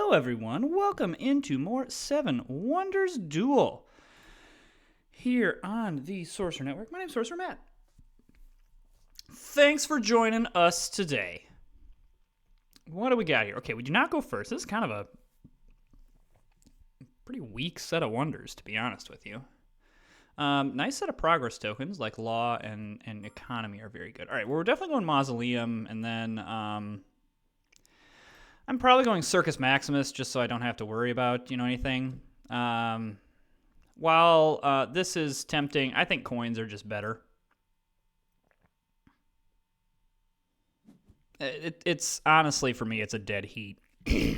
Hello, everyone. Welcome into more Seven Wonders Duel here on the Sorcerer Network. My name's Sorcerer Matt. Thanks for joining us today. What do we got here? Okay, we do not go first. This is kind of a pretty weak set of wonders, to be honest with you. Nice set of progress tokens, like Law and Economy are very good. All right, well, we're definitely going Mausoleum, and then I'm probably going Circus Maximus just so I don't have to worry about, anything. While this is tempting, I think coins are just better. It's honestly, for me, it's a dead heat. I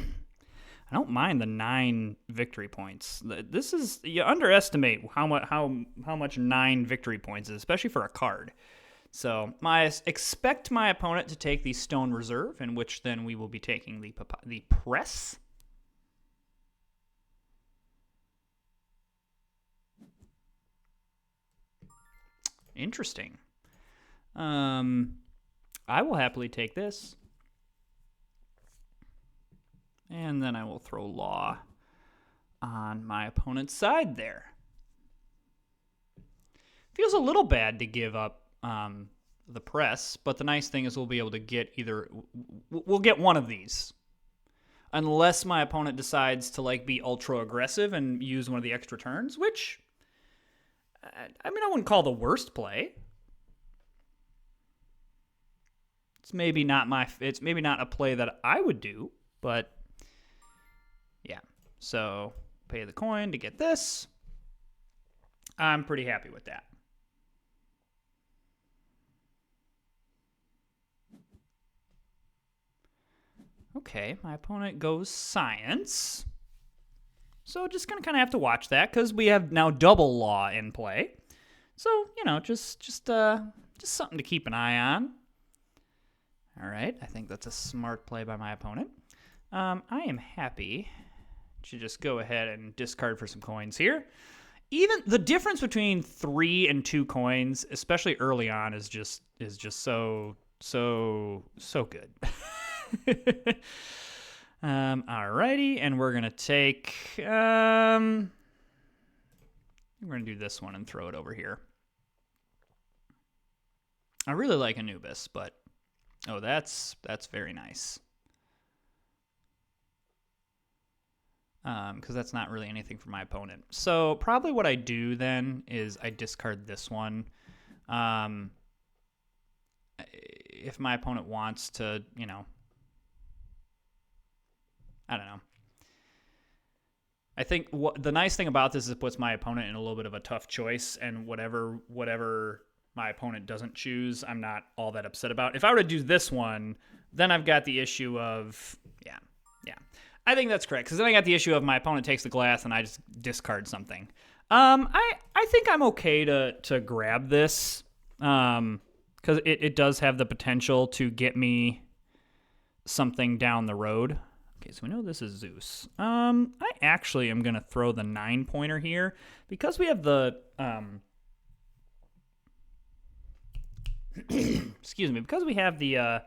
don't mind the 9 victory points. This is, you underestimate how much 9 victory points is, especially for a card. So expect my opponent to take the Stone Reserve, in which then we will be taking the Press. Interesting. I will happily take this. And then I will throw Law on my opponent's side there. Feels a little bad to give up the Press, but the nice thing is we'll be able to get we'll get one of these. Unless my opponent decides to be ultra aggressive and use one of the extra turns, which, I wouldn't call the worst play. It's maybe not a play that I would do, but yeah. So pay the coin to get this. I'm pretty happy with that. Okay, my opponent goes Science. So just going to kind of have to watch that because we have now double Law in play. So, just something to keep an eye on. All right, I think that's a smart play by my opponent. I am happy to just go ahead and discard for some coins here. Even the difference between 3 and 2 coins, especially early on, is just so good. Alrighty, and we're gonna take we're gonna do this one and throw it over here. I really like Anubis, but that's very nice. Because that's not really anything for my opponent. So probably what I do then is I discard this one. If my opponent wants to, I don't know. I think the nice thing about this is it puts my opponent in a little bit of a tough choice, and whatever my opponent doesn't choose, I'm not all that upset about. If I were to do this one, then I've got the issue of, yeah. I think that's correct, because then I got the issue of my opponent takes the glass and I just discard something. I think I'm okay to grab this, because it does have the potential to get me something down the road. Okay, so we know this is Zeus. I actually am going to throw the 9-pointer here, because we have the... excuse me, because we have the...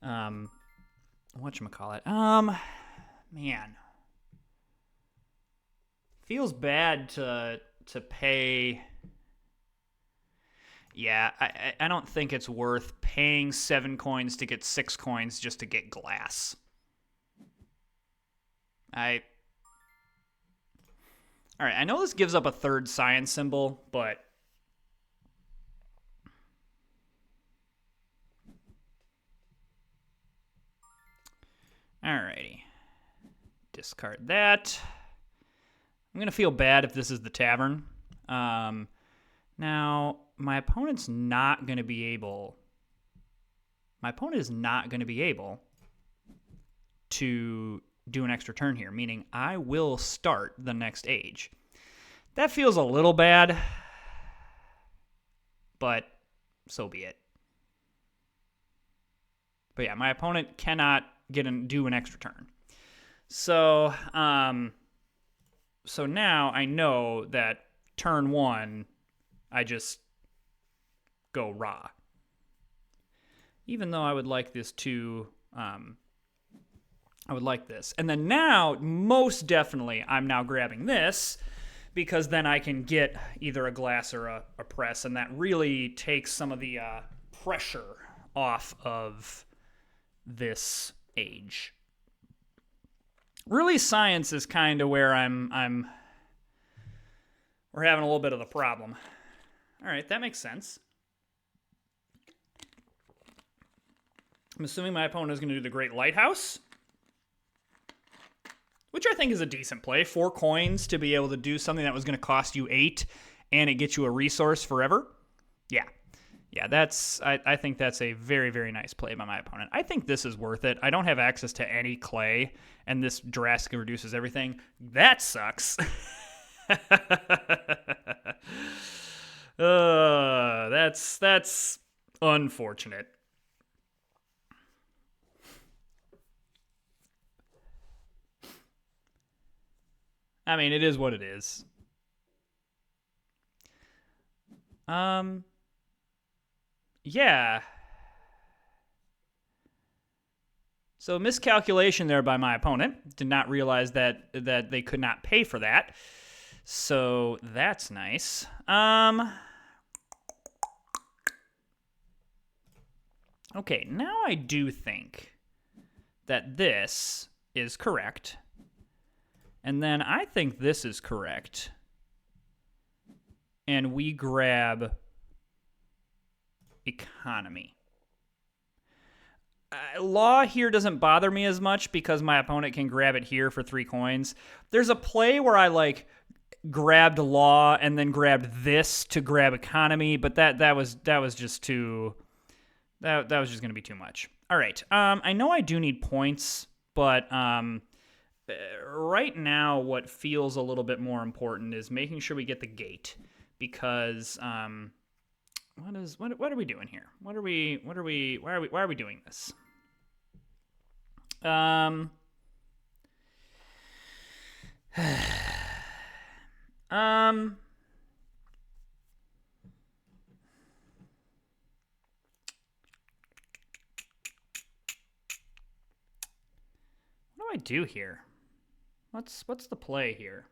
whatchamacallit? Man. Feels bad to pay... Yeah, I don't think it's worth paying 7 coins to get 6 coins just to get glass. Alright, I know this gives up a 3rd science symbol, but... Alrighty. Discard that. I'm going to feel bad if this is the tavern. Now, my opponent's not going to be able... My opponent is not going to be able to do an extra turn here, meaning I will start the next age. That feels a little bad, but so be it. But yeah, my opponent cannot do an extra turn. So, so now I know that turn 1, I just go Ra. Even though I would like this to I would like this. And then now, most definitely, I'm now grabbing this because then I can get either a glass or a press, and that really takes some of the pressure off of this age. Really, science is kind of where we're having a little bit of the problem. All right, that makes sense. I'm assuming my opponent is going to do the Great Lighthouse, which I think is a decent play. 4 coins to be able to do something that was going to cost you 8, and it gets you a resource forever. Yeah, I think that's a very, very nice play by my opponent. I think this is worth it. I don't have access to any clay, and this drastically reduces everything. That sucks. That's unfortunate. I mean, it is what it is. Yeah. So miscalculation there by my opponent. Did not realize that they could not pay for that. So that's nice. Okay, now I do think that this is correct. And then I think this is correct. And we grab economy. Law here doesn't bother me as much because my opponent can grab it here for 3 coins. There's a play where I grabbed law and then grabbed this to grab economy, but that was just too that was just going to be too much. All right. I know I do need points, but right now what feels a little bit more important is making sure we get the gate, because what are we doing here? Why are we doing this? What do I do here? What's the play here?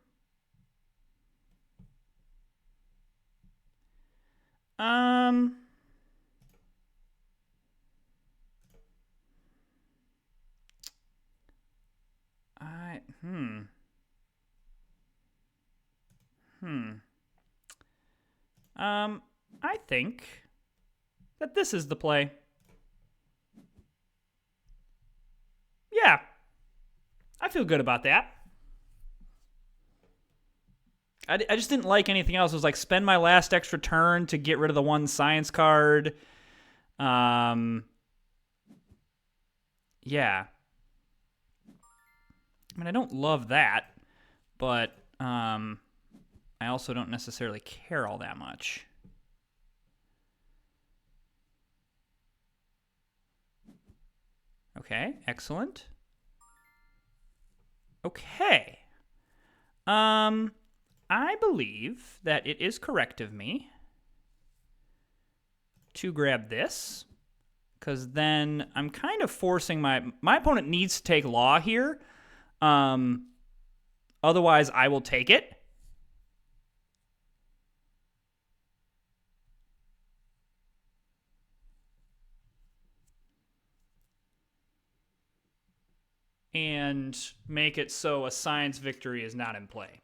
I think that this is the play. Yeah. I feel good about that. I just didn't like anything else. It was like spend my last extra turn to get rid of the 1 science card. Yeah. I mean, I don't love that, but I also don't necessarily care all that much. Okay, excellent. Okay. I believe that it is correct of me to grab this, because then I'm kind of forcing my opponent needs to take law here. Otherwise, I will take it. And make it so a science victory is not in play.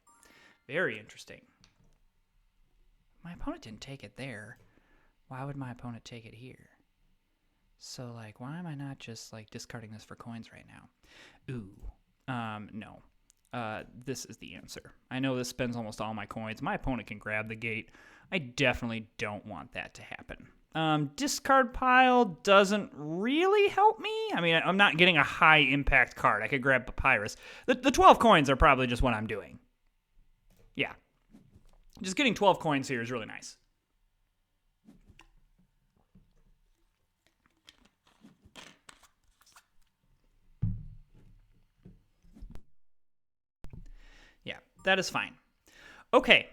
Very interesting. My opponent didn't take it there. Why would my opponent take it here? So, why am I not just, discarding this for coins right now? Ooh. No. This is the answer. I know this spends almost all my coins. My opponent can grab the gate. I definitely don't want that to happen. Discard pile doesn't really help me. I mean, I'm not getting a high impact card. I could grab Papyrus. The 12 coins are probably just what I'm doing. Yeah. Just getting 12 coins here is really nice. Yeah, that is fine. Okay.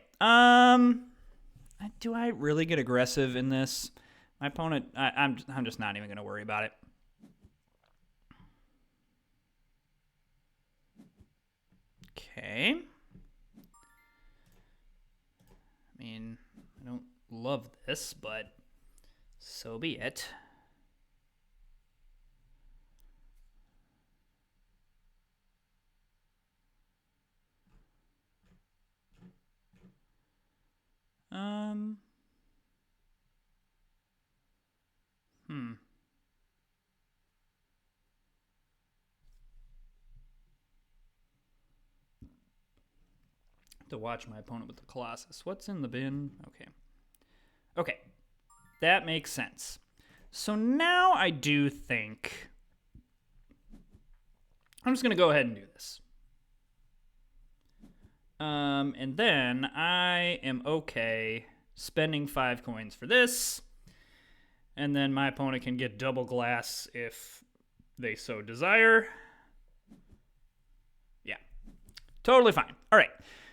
Do I really get aggressive in this? My opponent, I'm just not even going to worry about it. Okay. I mean, I don't love this, but so be it. Hmm. To watch my opponent with the Colossus. What's in the bin? Okay. Okay. That makes sense. So now I do think I'm just going to go ahead and do this. And then I am okay spending 5 coins for this. And then my opponent can get double glass if they so desire. Yeah. Totally fine. All right.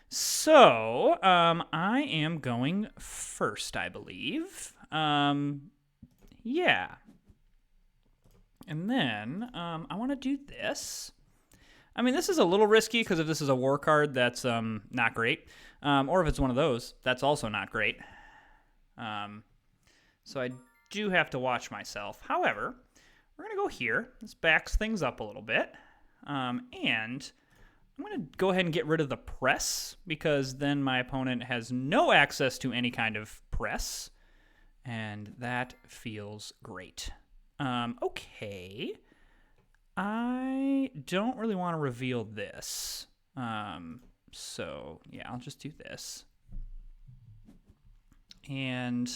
So, I am going first, I believe. Yeah. And then, I want to do this. I mean, this is a little risky because if this is a war card, that's not great. Or if it's one of those, that's also not great. So I do have to watch myself. However, we're going to go here. This backs things up a little bit. And I'm going to go ahead and get rid of the press because then my opponent has no access to any kind of press. And that feels great. Okay. I don't really want to reveal this. So, yeah, I'll just do this. And,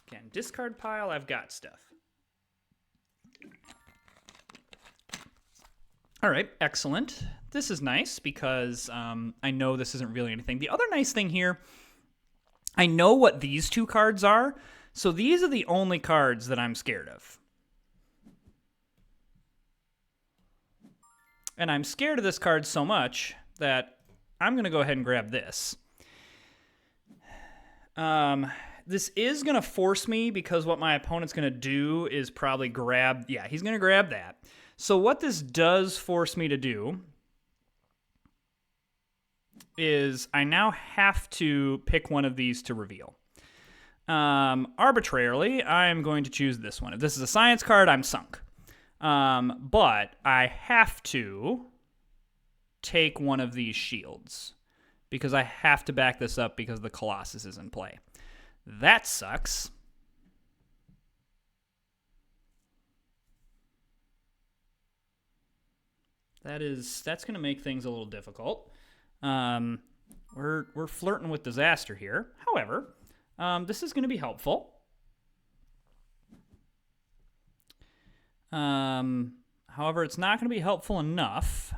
again, discard pile, I've got stuff. All right, excellent. This is nice because I know this isn't really anything. The other nice thing here, I know what these 2 cards are, so these are the only cards that I'm scared of. And I'm scared of this card so much that I'm going to go ahead and grab this. This is going to force me because what my opponent's going to do is probably grab... Yeah, he's going to grab that. So what this does force me to do is I now have to pick one of these to reveal. Arbitrarily, I'm going to choose this one. If this is a science card, I'm sunk. But I have to take one of these shields because I have to back this up because the Colossus is in play. That sucks. That's going to make things a little difficult. We're flirting with disaster here. However, this is going to be helpful. However, it's not going to be helpful enough.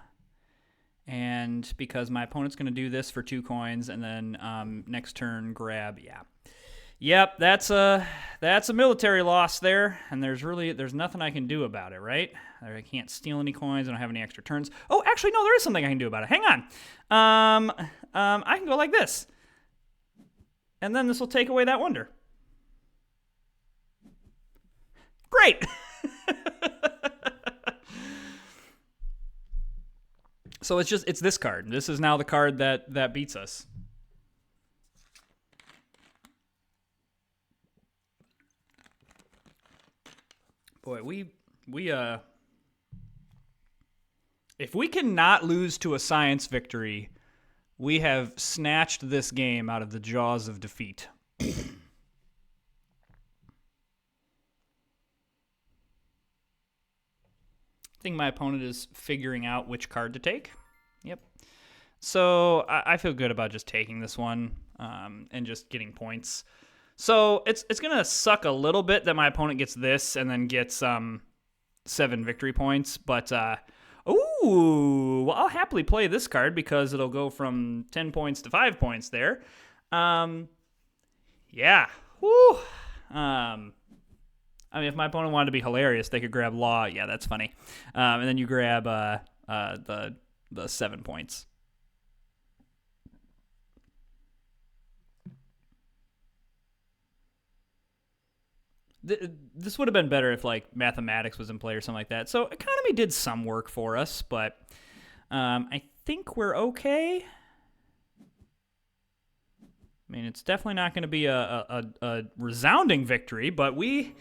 And because my opponent's going to do this for 2 coins and then next turn grab, yeah. Yep, that's a military loss there, and there's nothing I can do about it, right? I can't steal any coins, I don't have any extra turns. Oh, actually, no, there is something I can do about it. Hang on. I can go like this. And then this will take away that wonder. Great! So it's this card. This is now the card that beats us. Boy, we if we cannot lose to a science victory, we have snatched this game out of the jaws of defeat. I think my opponent is figuring out which card to take. Yep. So I feel good about just taking this one and just getting points. So it's going to suck a little bit that my opponent gets this and then gets 7 victory points. But, well, I'll happily play this card because it'll go from 10 points to 5 points there. Yeah. Woo. I mean, if my opponent wanted to be hilarious, they could grab Law. Yeah, that's funny. And then you grab the 7 points. This would have been better if, like, mathematics was in play or something like that. So economy did some work for us, but I think we're okay. I mean, it's definitely not going to be a resounding victory, but we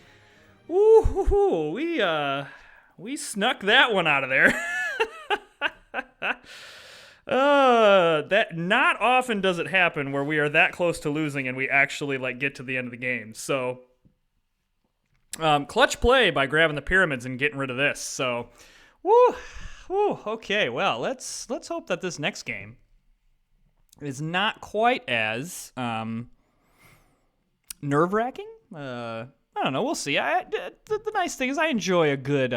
snuck that one out of there. That not often does it happen where we are that close to losing and we actually like get to the end of the game. So, clutch play by grabbing the pyramids and getting rid of this. So, okay. Well, let's hope that this next game is not quite as nerve-wracking. I don't know. We'll see. The nice thing is I enjoy a good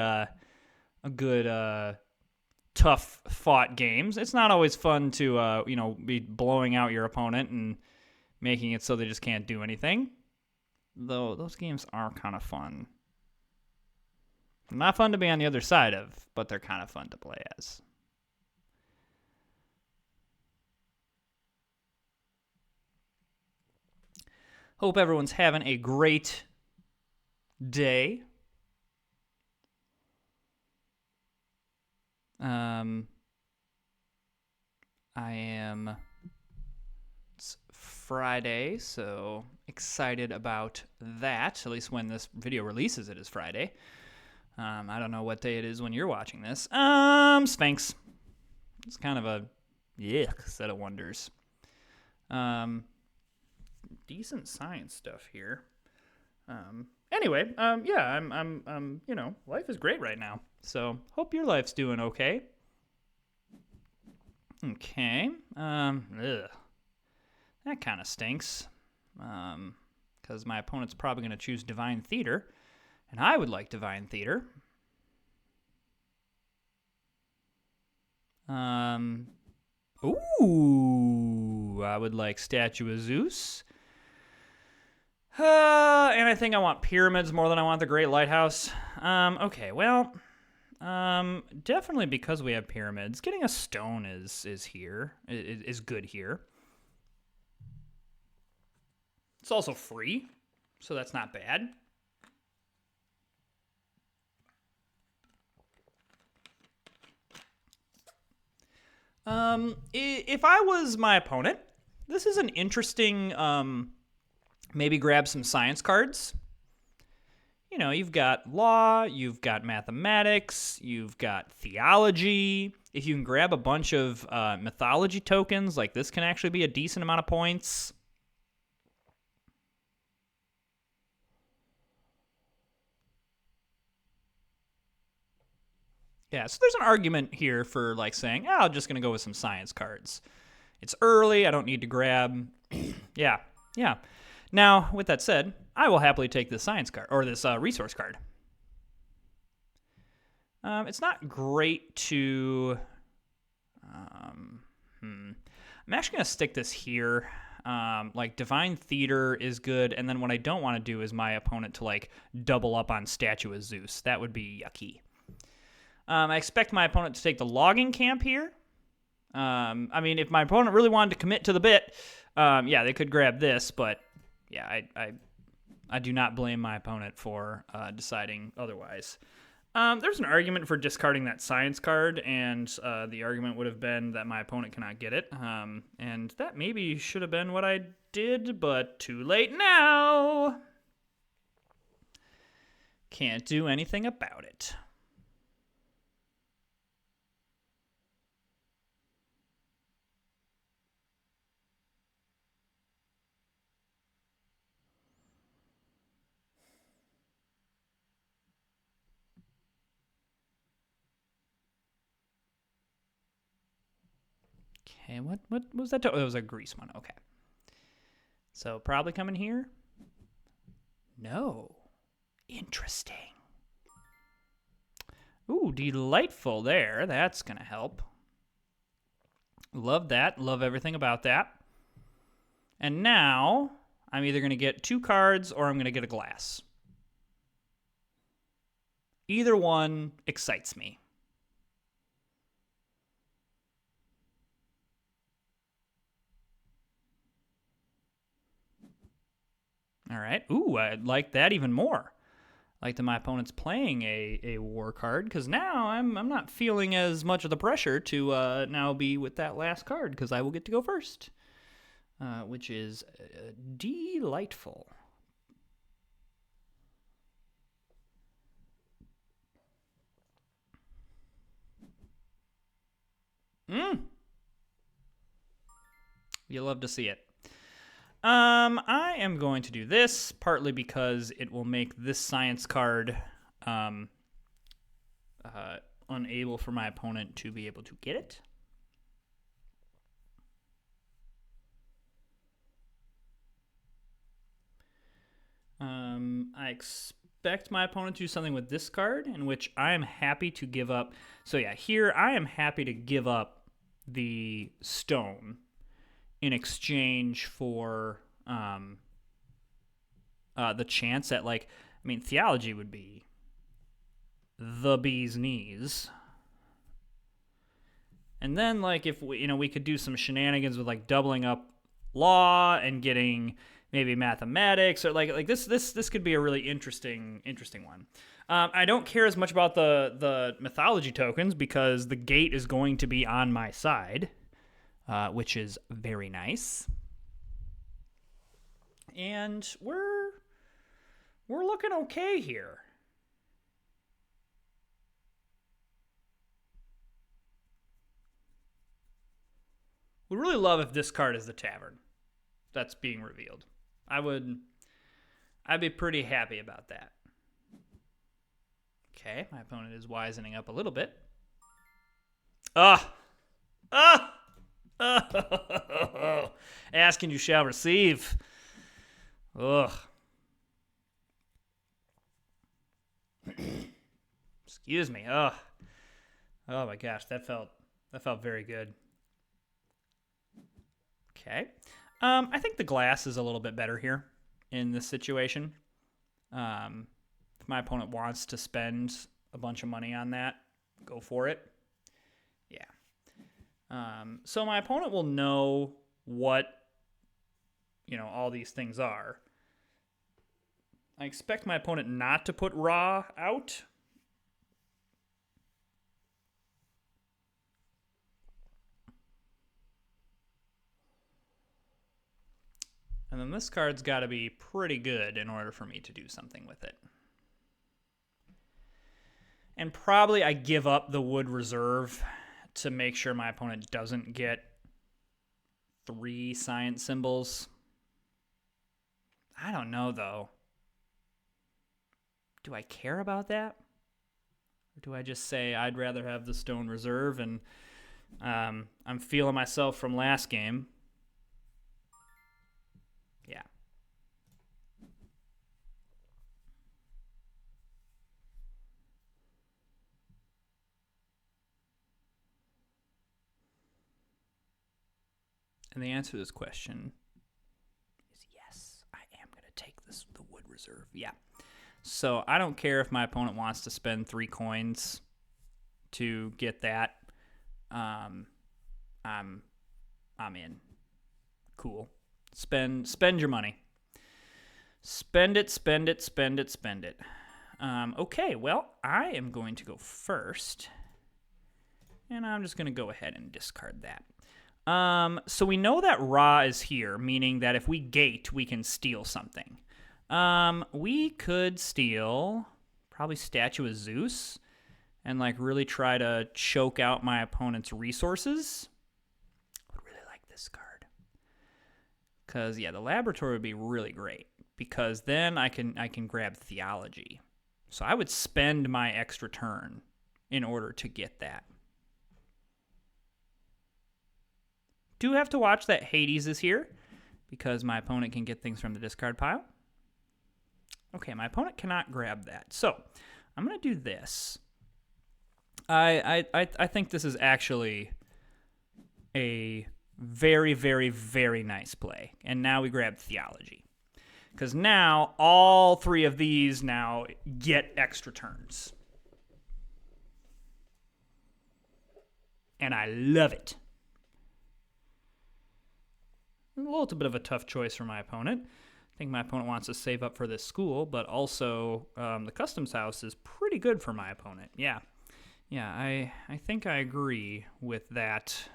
tough fought games. It's not always fun to be blowing out your opponent and making it so they just can't do anything. Though those games are kind of fun. Not fun to be on the other side of, but they're kind of fun to play as. Hope everyone's having a great day. It's Friday, so excited about that. At least when this video releases, it is Friday. I don't know what day it is when you're watching this. Sphinx. It's kind of a set of wonders. Decent science stuff here. Anyway, I'm life is great right now. So, hope your life's doing okay. Okay. That kind of stinks. Because my opponent's probably going to choose Divine Theater. And I would like Divine Theater. Ooh, I would like Statue of Zeus. And I think I want pyramids more than I want the Great Lighthouse. Okay, well, definitely because we have pyramids, getting a stone is good here. It's also free, so that's not bad. If I was my opponent, this is an interesting, maybe grab some science cards. You know, you've got law, you've got mathematics, you've got theology. If you can grab a bunch of mythology tokens, like this can actually be a decent amount of points. Yeah, so there's an argument here for like saying, I'm just going to go with some science cards. It's early, I don't need to grab. Yeah. Now, with that said, I will happily take this science card, or this resource card. It's not great to... I'm actually going to stick this here. Like, Divine Theater is good, and then what I don't want to do is my opponent to, like, double up on Statue of Zeus. That would be yucky. I expect my opponent to take the logging camp here. I mean, if my opponent really wanted to commit to the bit, they could grab this, but yeah, I do not blame my opponent for deciding otherwise. There's an argument for discarding that science card, and the argument would have been that my opponent cannot get it, and that maybe should have been what I did, but too late now. Can't do anything about it. Okay, what was that? It was a Greece one. Okay. So probably coming here? No. Interesting. Ooh, delightful there. That's going to help. Love that. Love everything about that. And now I'm either going to get 2 cards or I'm going to get a glass. Either one excites me. All right. Ooh, I like that even more. like that my opponent's playing a war card, because now I'm not feeling as much of the pressure to now be with that last card, because I will get to go first, which is delightful. You love to see it. I am going to do this, partly because it will make this science card unable for my opponent to be able to get it. I expect my opponent to do something with this card, in which I am happy to give up. So yeah, here I am happy to give up the stone in exchange for the chance that, like, I mean, theology would be the bee's knees. And then, like, if we could do some shenanigans with, like, doubling up law and getting maybe mathematics, or like this could be a really interesting one. I don't care as much about the mythology tokens, because the gate is going to be on my side, which is very nice. And we're looking okay here. Would really love if this card is the tavern that's being revealed. I'd be pretty happy about that. Okay, my opponent is wisening up a little bit. Ask and you shall receive. Ugh. Excuse me. Ugh. Oh my gosh, that felt very good. Okay. I think the glass is a little bit better here in this situation. If my opponent wants to spend a bunch of money on that, go for it. Yeah. So my opponent will know what, all these things are. I expect my opponent not to put Ra out. And then this card's got to be pretty good in order for me to do something with it. And probably I give up the wood reserve to make sure my opponent doesn't get 3 science symbols. I don't know, though. Do I care about that? Or do I just say I'd rather have the stone reserve, and I'm feeling myself from last game? Yeah. And the answer to this question is yes. I am going to take the wood reserve. Yeah. So I don't care if my opponent wants to spend 3 coins to get that. I'm in. Cool. Spend your money. Spend it. Okay, well, I am going to go first. And I'm just going to go ahead and discard that. So we know that Ra is here, meaning that if we gate, we can steal something. We could steal probably Statue of Zeus and, like, really try to choke out my opponent's resources. I would really like this card. Because, yeah, the laboratory would be really great, because then I can grab theology. So I would spend my extra turn in order to get that. Do have to watch that Hades is here, because my opponent can get things from the discard pile. Okay, my opponent cannot grab that. So I'm going to do this. I think this is actually a very, very, very nice play. And now we grab theology, because now all 3 of these now get extra turns. And I love it. A little bit of a tough choice for my opponent. I think my opponent wants to save up for this school, but also the customs house is pretty good for my opponent. Yeah. Yeah, I think I agree with that.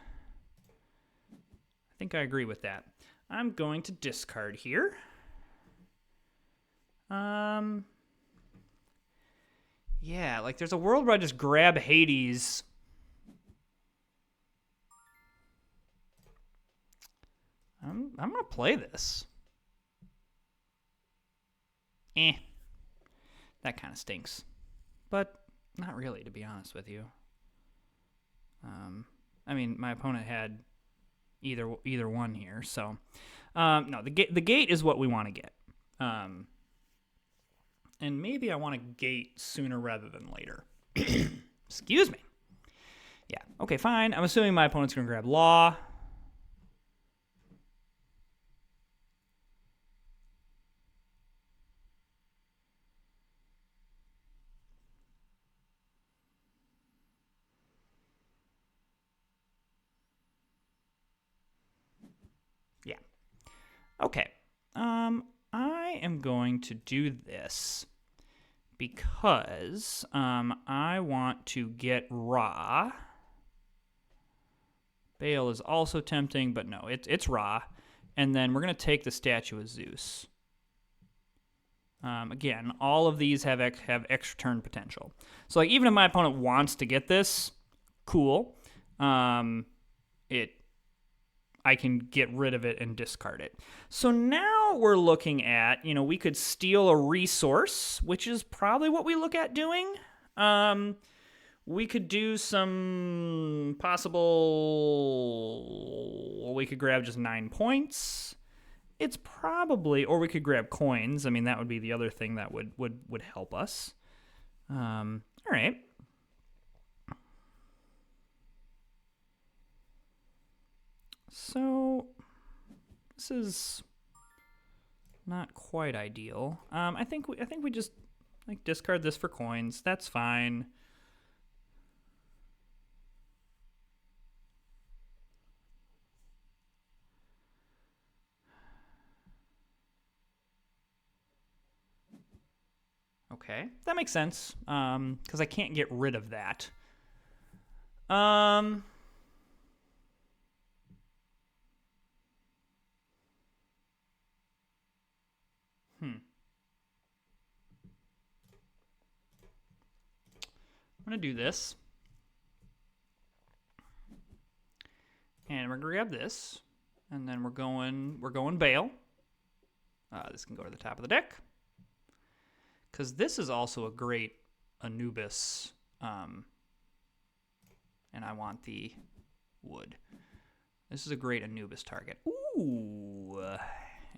I think I agree with that. I'm going to discard here. Yeah, like there's a world where I just grab Hades. I'm gonna play this. That kind of stinks, but not really, to be honest with you. I mean, my opponent had either one here, so no, the gate is what we want to get. And maybe I want to gate sooner rather than later. Excuse me. Yeah, okay, fine. I'm assuming my opponent's going to grab Law. Yeah. Okay. I am going to do this because I want to get Ra. Baal is also tempting, but no, it's Ra. And then we're going to take the statue of Zeus. Again, all of these have extra turn potential. So like even if my opponent wants to get this, cool. I can get rid of it and discard it. So now we're looking at, we could steal a resource, which is probably what we look at doing. We could do some possible, we could grab just 9 points. It's probably, or we could grab coins. I mean, that would be the other thing that would help us. All right. So this is not quite ideal. I think we just like discard this for coins. That's fine. Okay, that makes sense. Because I can't get rid of that. I'm gonna do this, and we're gonna grab this, and then we're going Baal. This can go to the top of the deck, because this is also a great Anubis, and I want the wood. This is a great Anubis target. Ooh,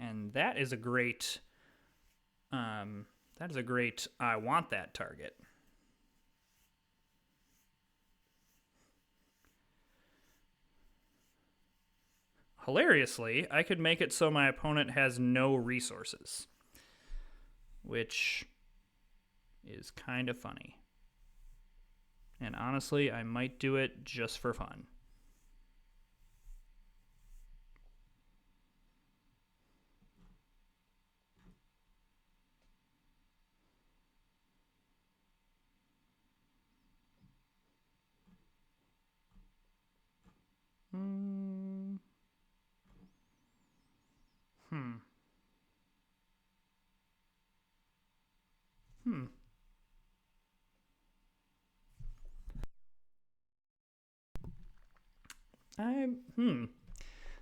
and that is a great. That is a great. I want that target. Hilariously, I could make it so my opponent has no resources, which is kind of funny. And honestly, I might do it just for fun.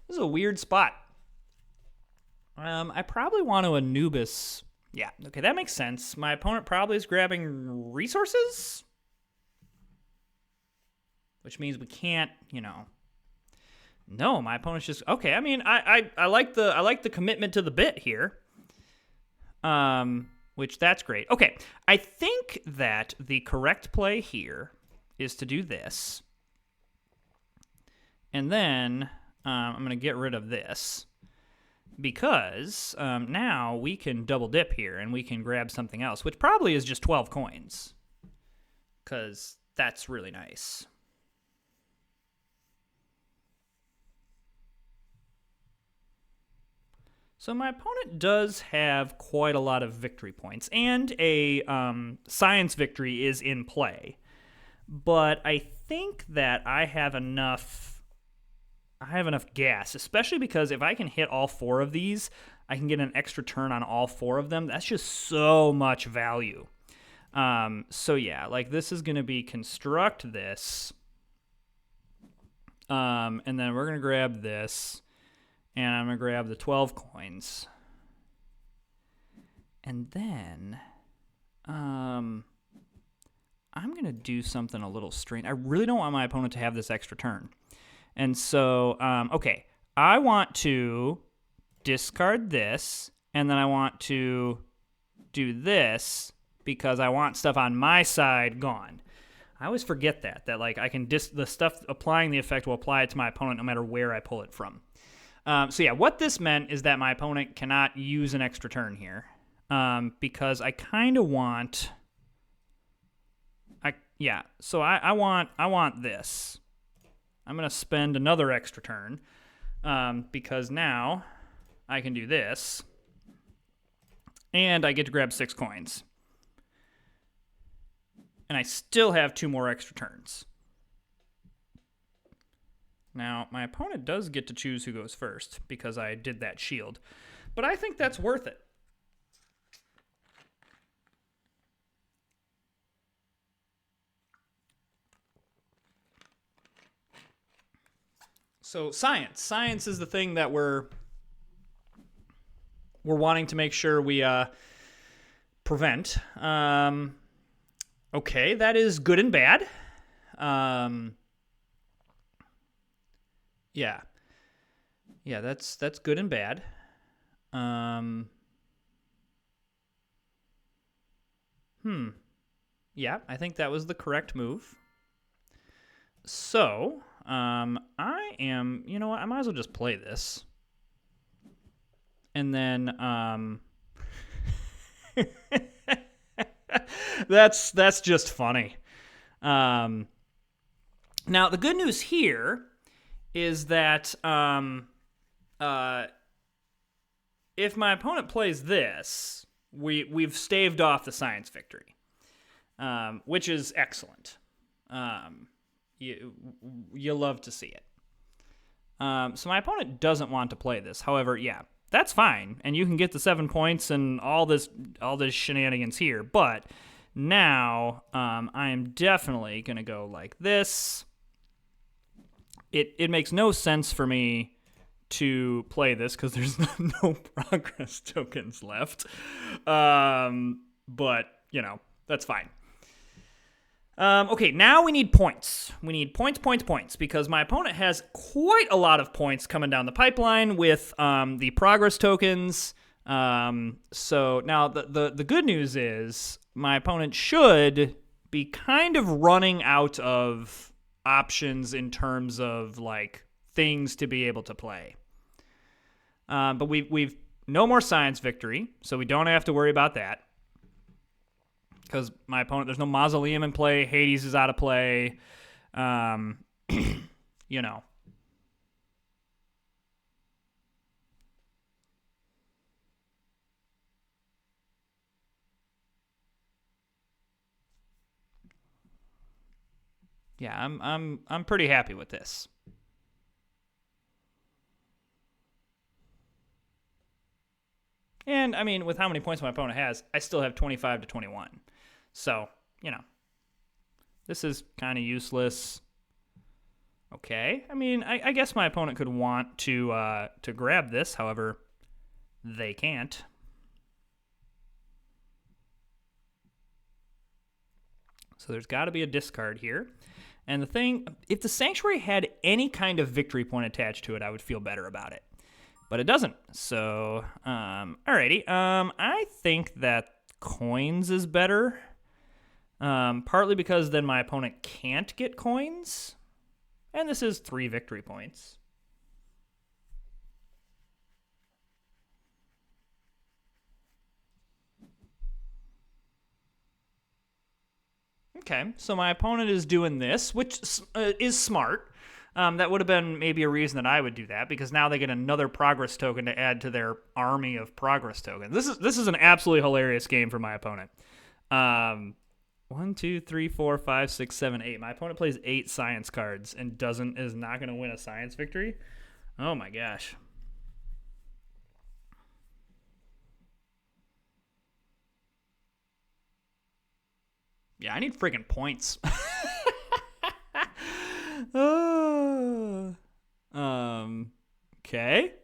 This is a weird spot. I probably want to Anubis. Yeah, okay, that makes sense. My opponent probably is grabbing resources, which means we can't, No, my opponent's just okay. I mean, I like the commitment to the bit here. Which that's great. Okay, I think that the correct play here is to do this. And then I'm going to get rid of this because now we can double dip here and we can grab something else, which probably is just 12 coins because that's really nice. So my opponent does have quite a lot of victory points, and a science victory is in play. But I think that I have enough gas, especially because if I can hit all 4 of these, I can get an extra turn on all 4 of them. That's just so much value. So yeah, like this is going to be construct this. And then we're going to grab this. And I'm going to grab the 12 coins. And then I'm going to do something a little strange. I really don't want my opponent to have this extra turn. And so, okay, I want to discard this, and then I want to do this because I want stuff on my side gone. I always forget that like I can the stuff applying the effect will apply it to my opponent no matter where I pull it from. So yeah, what this meant is that my opponent cannot use an extra turn here because I kind of want. So I want this. I'm gonna spend another extra turn because now I can do this, and I get to grab 6 coins, and I still have 2 more extra turns. Now, my opponent does get to choose who goes first because I did that shield, but I think that's worth it. So science is the thing that we're wanting to make sure we prevent. Okay, that is good and bad. Yeah, that's good and bad. Yeah, I think that was the correct move. So, I am, you know what, I might as well just play this. And then, that's just funny. Now, the good news here is that if my opponent plays this, we've staved off the science victory, which is excellent. You love to see it. So my opponent doesn't want to play this. However, yeah, that's fine, and you can get the 7 points and all this shenanigans here. But now I am definitely gonna go like this. It makes no sense for me to play this because there's no progress tokens left. But you know, that's fine. Okay, now we need points. We need points, because my opponent has quite a lot of points coming down the pipeline with the progress tokens. So now the good news is my opponent should be kind of running out of options in terms of like things to be able to play. But we've no more science victory, so we don't have to worry about that. Because my opponent, there's no mausoleum in play. Hades is out of play. You know. Yeah, I'm pretty happy with this. And I mean, with how many points my opponent has, I still have 25 to 21. So, you know, this is kind of useless. Okay, I mean, I guess my opponent could want to grab this. However, they can't. So there's got to be a discard here. And the thing, if the Sanctuary had any kind of victory point attached to it, I would feel better about it. But it doesn't. So, alrighty. I think that coins is better. Partly because then my opponent can't get coins. And this is 3 victory points. Okay, so my opponent is doing this, which is smart. That would have been maybe a reason that I would do that, because now they get another progress token to add to their army of progress tokens. This is an absolutely hilarious game for my opponent. 1, 2, 3, 4, 5, 6, 7, 8. My opponent plays 8 science cards and is not going to win a science victory. Oh my gosh. Yeah, I need freaking points. Okay.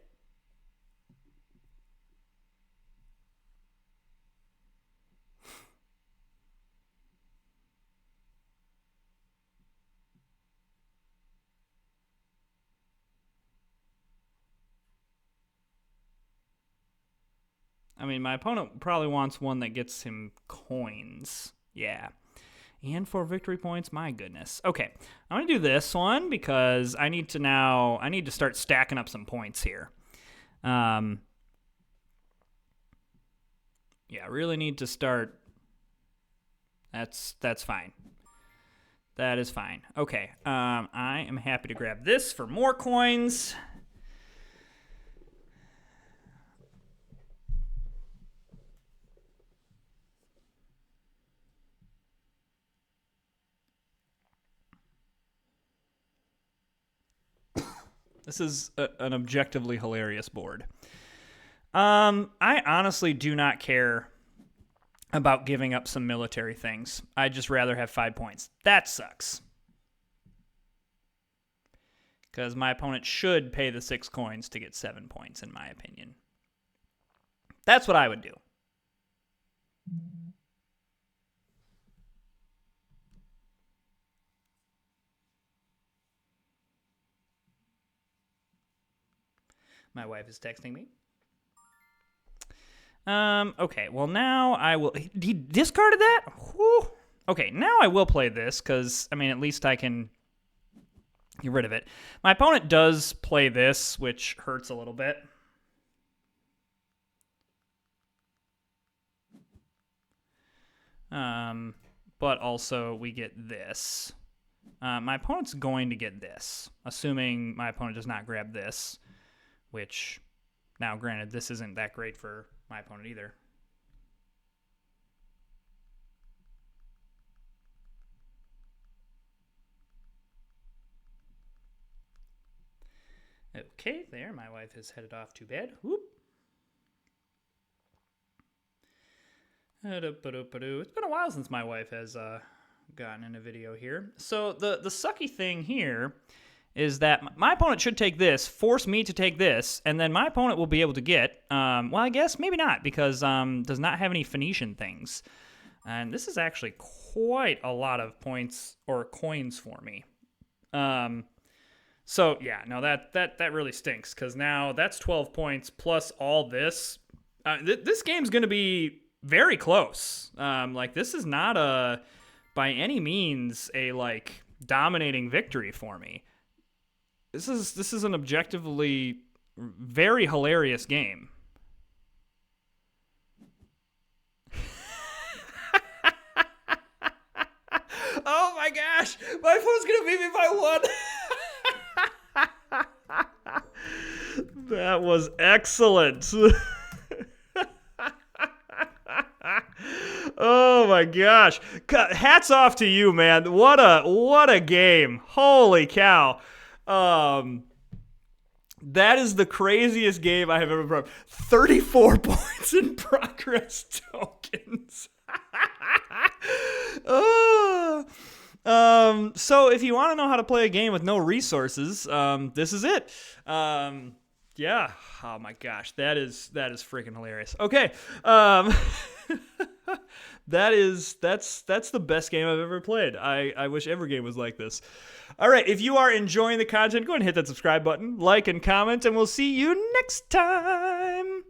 I mean, my opponent probably wants one that gets him coins. Yeah. And 4 victory points, my goodness. Okay, I'm going to do this one because I need to start stacking up some points here. Yeah, I really need to start. That's fine. That is fine. Okay, I am happy to grab this for more coins. This is an objectively hilarious board. I honestly do not care about giving up some military things. I'd just rather have 5 points. That sucks. Because my opponent should pay the 6 coins to get 7 points, in my opinion. That's what I would do. My wife is texting me. Okay, well now I will... He discarded that? Whew. Okay, now I will play this, because, I mean, at least I can get rid of it. My opponent does play this, which hurts a little bit. But also we get this. My opponent's going to get this, assuming my opponent does not grab this. Which, now granted, this isn't that great for my opponent either. Okay, there, my wife has headed off to bed. Whoop. It's been a while since my wife has gotten in a video here. So the sucky thing here is that my opponent should take this, force me to take this, and then my opponent will be able to get, well, I guess maybe not, because does not have any Phoenician things. And this is actually quite a lot of points or coins for me. So, yeah, no, that really stinks, because now that's 12 points plus all this. This game's going to be very close. Like, this is not by any means a, like, dominating victory for me. This is an objectively very hilarious game. Oh my gosh! My phone's gonna beat me by 1! That was excellent. Oh my gosh. Hats off to you, man. What a game. Holy cow. That is the craziest game I have ever played. 34 points in progress tokens. So if you want to know how to play a game with no resources, this is it. Yeah. Oh my gosh, that is freaking hilarious. Okay. That's the best game I've ever played. I wish every game was like this. All right, if you are enjoying the content, go ahead and hit that subscribe button, like and comment, and we'll see you next time.